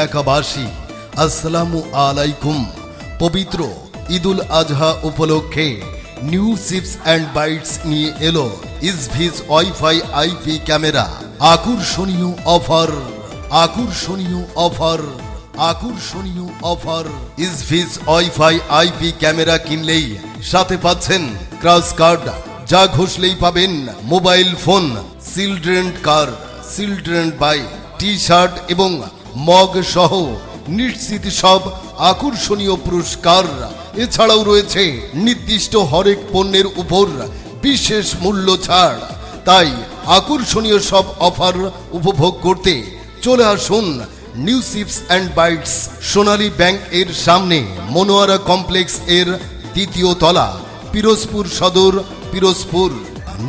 এলাকাবাসী, আসসালামু আলাইকুম। পবিত্র ঈদুল আজহা উপলক্ষে নিউ চিপস অ্যান্ড বাইটস নিয়ে এলো ইসভিজ ওয়াইফাই আইপি ক্যামেরা। আকর্ষণীয় অফার, আকর্ষণীয় অফার, আকর্ষণীয় offer. Ezviz wifi IP camera কিনলেই সাথে পাচ্ছেন ক্রাশ কার্ড, যা ঘষলেই পাবেন mobile phone, children car, children bike, T shirt এবং মগ সহ নিশ্চিত সব আকর্ষণীয় পুরস্কার। এছাড়াও রয়েছে নির্দিষ্ট হরেক পণ্যের উপর বিশেষ মূল্য ছাড়। তাই আকর্ষণীয় সব অফার উপভোগ করতে চলে আসুন new chips and bites, Sonali bank এর সামনে, মনোয়ারা কমপ্লেক্স এর দ্বিতীয় তলা, Pirojpur Sadar, Pirojpur.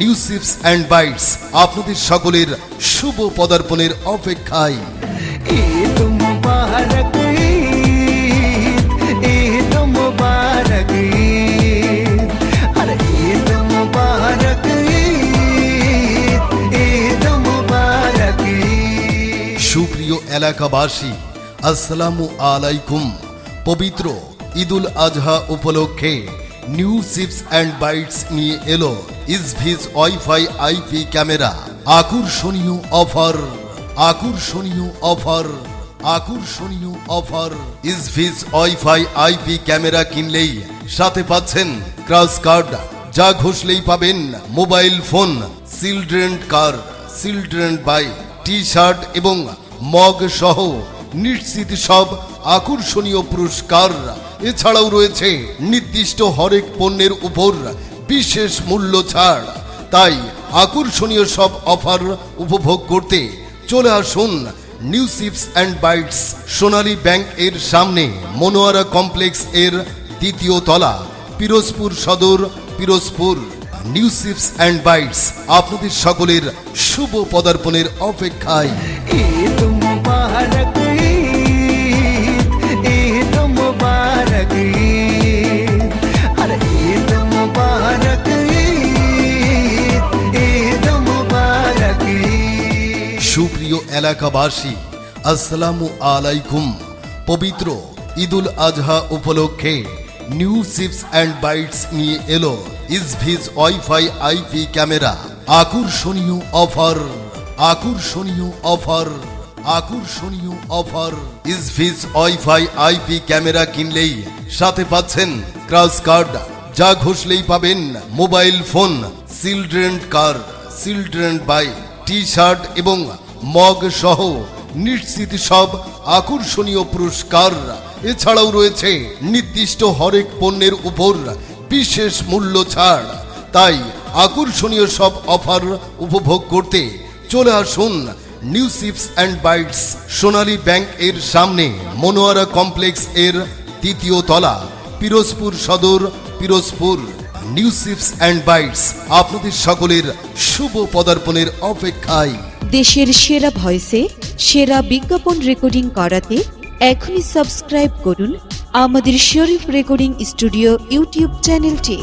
New chips and bites আপনাদের সকলের শুভ পদার্পণের অপেক্ষায়। ঈদ মুবারক, ঈদ মুবারক, আরে ঈদ মুবারক, ঈদ মুবারক। সুপ্রিয় এলাকাবাসী, আসসালামু আলাইকুম। পবিত্র ঈদুল আজহা উপলক্ষে নিউ চিপস অ্যান্ড বাইটস নিয়ে এলো ইসভিজ ওয়াইফাই আইপি ক্যামেরা। আকর্ষণীয় অফার, আকর্ষণীয় অফার, আকর্ষণীয় offer. Ezviz wifi IP camera কিনলেই সাথে পাচ্ছেন ক্রাশ কার্ড, যা ঘষলেই পাবেন mobile phone, children car, children bike, T shirt এবং মগ সহ নিশ্চিত সব আকর্ষণীয় পুরস্কার। এছাড়াও রয়েছে নির্দিষ্ট হরেক পণ্যের উপর বিশেষ মূল্য ছাড়। তাই আকর্ষণীয় সব অফার উপভোগ করতে চলে আসুন new chips and bites, Sonali bank এর সামনে, মনোয়ারা কমপ্লেক্স এর দ্বিতীয় তলা, Pirojpur Sadar, Pirojpur. New chips and bites আপনাদের সকলের শুভ পদার্পণের অপেক্ষায়। ঈদ মুবারক, ঈদ মুবারক, আরে ঈদ মুবারক, ঈদ মুবারক। সুপ্রিয় এলাকাবাসী, আসসালামু আলাইকুম। পবিত্র ঈদুল আজহা উপলক্ষে নিউ চিপস অ্যান্ড বাইটস নিয়ে এলো ইসভিজ ওয়াইফাই আইপি ক্যামেরা। আকর্ষণীয় অফার, আকর্ষণীয় অফার, আকর্ষণীয় offer. Ezviz wifi IP camera কিনলেই সাথে পাচ্ছেন ক্রাশ কার্ড, যা ঘষলেই পাবেন mobile phone, children car, children bike, T shirt এবং মগ সহ নিশ্চিত সব আকর্ষণীয় পুরস্কার। এছাড়াও রয়েছে নির্দিষ্ট হরেক পণ্যের উপর বিশেষ মূল্য ছাড়। তাই আকর্ষণীয় সব অফার উপভোগ করতে চলে আসুন new chips and bites, Sonali bank এর সামনে, মনোয়ারা কমপ্লেক্স এর দ্বিতীয় তলা, Pirojpur Sadar, Pirojpur. New chips and bites আপনাদের সকলের শুভ পদার্পণের অপেক্ষায়। দেশের সেরা ভয়েসে সেরা বিজ্ঞাপন রেকর্ডিং করাতে এখনই সাবস্ক্রাইব করুন আমাদের শরীফ রেকর্ডিং স্টুডিও ইউটিউব চ্যানেলটি।